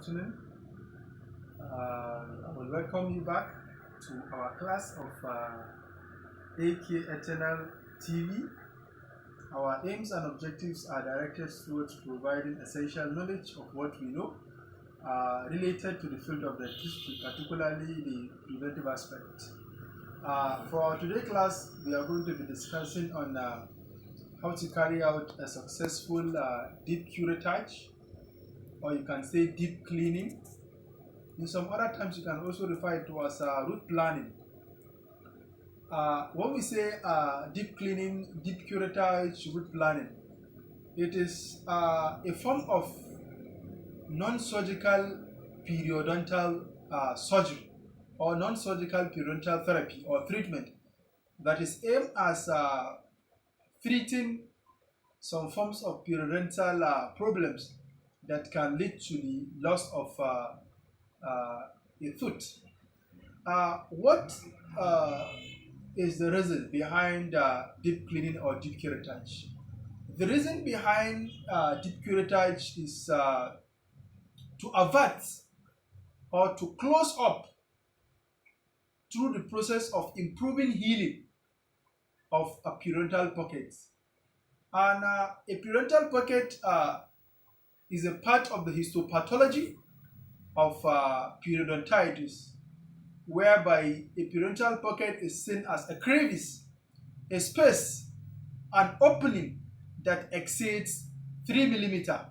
afternoon. I will welcome you back to our class of AK Eternal TV. Our aims and objectives are directed towards providing essential knowledge of what we know related to the field of dentistry, particularly the preventive aspect. For today's class, we are going to be discussing on how to carry out a successful deep curettage, or you can say deep cleaning. In some other terms, you can also refer it to as root planning. When we say deep cleaning, deep curettage, root planning, it is a form of non-surgical periodontal surgery or non-surgical periodontal therapy or treatment that is aimed as treating some forms of periodontal problems that can lead to the loss of a tooth. What is the reason behind deep cleaning or deep curettage? The reason behind deep curettage is to avert or to close up through the process of improving healing of a periodontal pocket. And a periodontal pocket is a part of the histopathology of periodontitis, whereby a periodontal pocket is seen as a crevice, a space, an opening that exceeds 3 millimeters,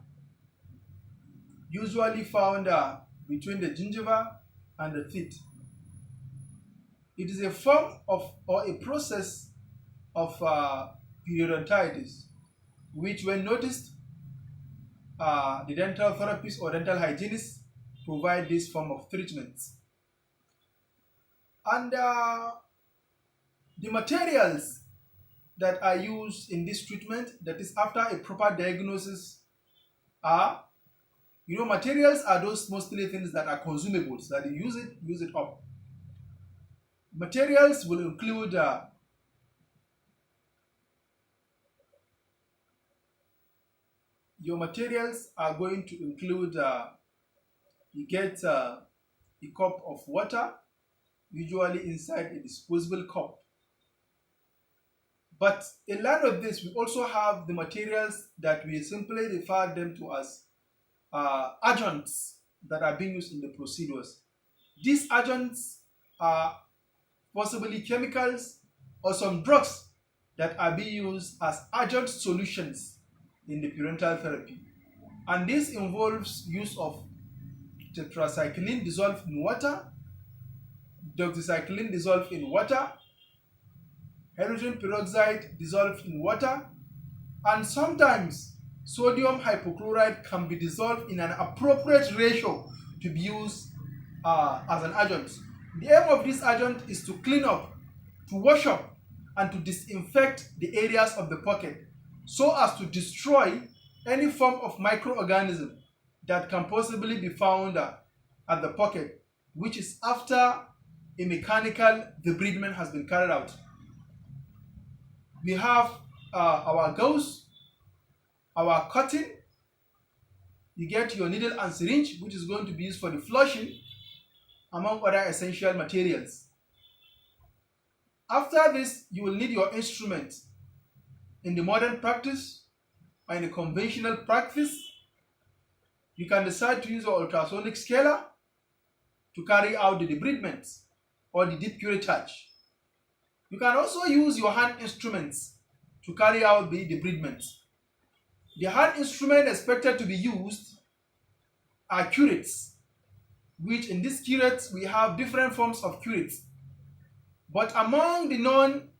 usually found between the gingiva and the teeth. It is a form of or a process of periodontitis, which when noticed, the dental therapists or dental hygienists provide this form of treatments. And the materials that are used in this treatment, that is after a proper diagnosis, are, materials are those mostly things that are consumables, that you use it up. Materials will include your materials are going to include you get a cup of water, usually inside a disposable cup. But in line with this, we also have the materials that we simply refer them to as adjuncts that are being used in the procedures. These adjuncts are possibly chemicals or some drugs that are being used as adjunct solutions in the periodontal therapy. And this involves use of tetracycline dissolved in water, doxycycline dissolved in water, hydrogen peroxide dissolved in water, and sometimes sodium hypochlorite can be dissolved in an appropriate ratio to be used as an adjunct. The aim of this adjunct is to clean up, to wash up, and to disinfect the areas of the pocket so as to destroy any form of microorganism that can possibly be found at the pocket, which is after a mechanical debridement has been carried out. We have our gauze, our cotton, you get your needle and syringe, which is going to be used for the flushing, among other essential materials. After this, you will need your instrument. In the modern practice or in the conventional practice, you can decide to use your ultrasonic scaler to carry out the debridement or the deep curettage. You can also use your hand instruments to carry out the debridement. The hand instrument expected to be used are curettes, which in this curettes we have different forms of curettes. But among the non